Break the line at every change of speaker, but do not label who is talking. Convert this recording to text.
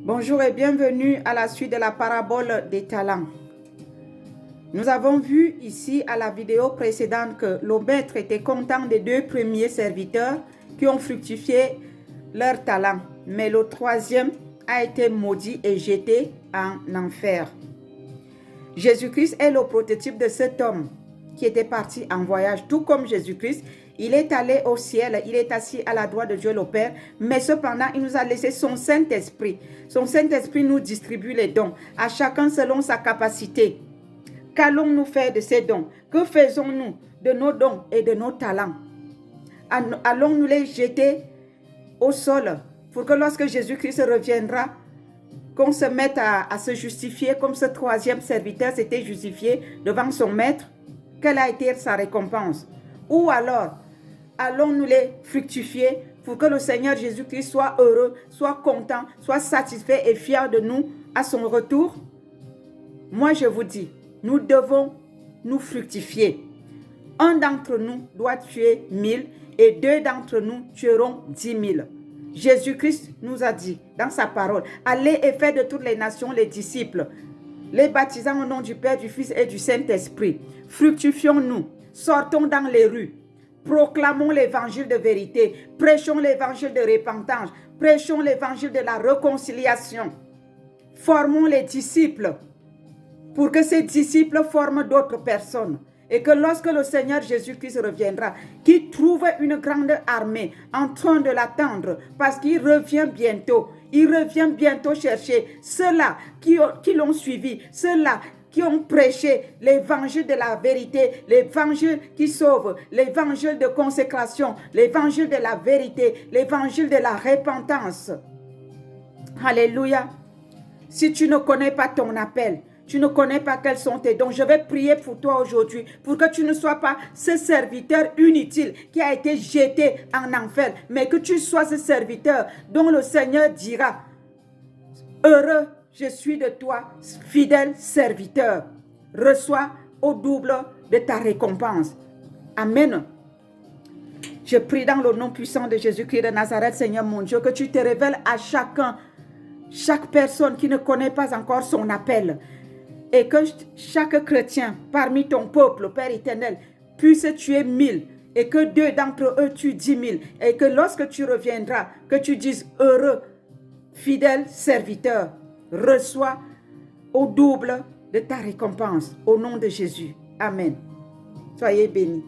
Bonjour et bienvenue à la suite de la parabole des talents. Nous avons vu ici à la vidéo précédente que le maître était content des deux premiers serviteurs qui ont fructifié leurs talents, mais le troisième a été maudit et jeté en enfer. Jésus-Christ est le prototype de cet homme qui était parti en voyage, tout comme Jésus-Christ. Il est allé au ciel, il est assis à la droite de Dieu le Père, mais cependant, il nous a laissé son Saint-Esprit. Son Saint-Esprit nous distribue les dons, à chacun selon sa capacité. Qu'allons-nous faire de ces dons? Que faisons-nous de nos dons et de nos talents? Allons-nous les jeter au sol pour que lorsque Jésus-Christ reviendra, qu'on se mette à se justifier comme ce troisième serviteur s'était justifié devant son maître? Quelle a été sa récompense? Ou alors, allons-nous les fructifier pour que le Seigneur Jésus-Christ soit heureux, soit content, soit satisfait et fier de nous à son retour? Moi, je vous dis, nous devons nous fructifier. Un d'entre nous doit tuer 1000 et deux d'entre nous tueront 10 000. Jésus-Christ nous a dit dans sa parole, allez et faites de toutes les nations les disciples, les baptisant au nom du Père, du Fils et du Saint-Esprit. Fructifions-nous, sortons dans les rues, proclamons l'évangile de vérité, prêchons l'évangile de repentance, prêchons l'évangile de la réconciliation. Formons les disciples pour que ces disciples forment d'autres personnes. Et que lorsque le Seigneur Jésus-Christ reviendra, qu'il trouve une grande armée en train de l'attendre parce qu'il revient bientôt. Il revient bientôt chercher ceux-là qui l'ont suivi, ceux-là qui ont prêché l'évangile de la vérité, l'évangile qui sauve, l'évangile de consécration, l'évangile de la vérité, l'évangile de la repentance. Alléluia. Si tu ne connais pas ton appel, tu ne connais pas quels sont tes dons, je vais prier pour toi aujourd'hui, pour que tu ne sois pas ce serviteur inutile qui a été jeté en enfer, mais que tu sois ce serviteur dont le Seigneur dira, heureux je suis de toi, fidèle serviteur, reçois au double de ta récompense. Amen. Je prie dans le nom puissant de Jésus-Christ de Nazareth, Seigneur mon Dieu, que tu te révèles à chacun, chaque personne qui ne connaît pas encore son appel. Et que chaque chrétien parmi ton peuple, Père éternel, puisse tuer 1000 et que deux d'entre eux tuent 10 000. Et que lorsque tu reviendras, que tu dises heureux, fidèle serviteur, reçois au double de ta récompense. Au nom de Jésus. Amen. Soyez bénis.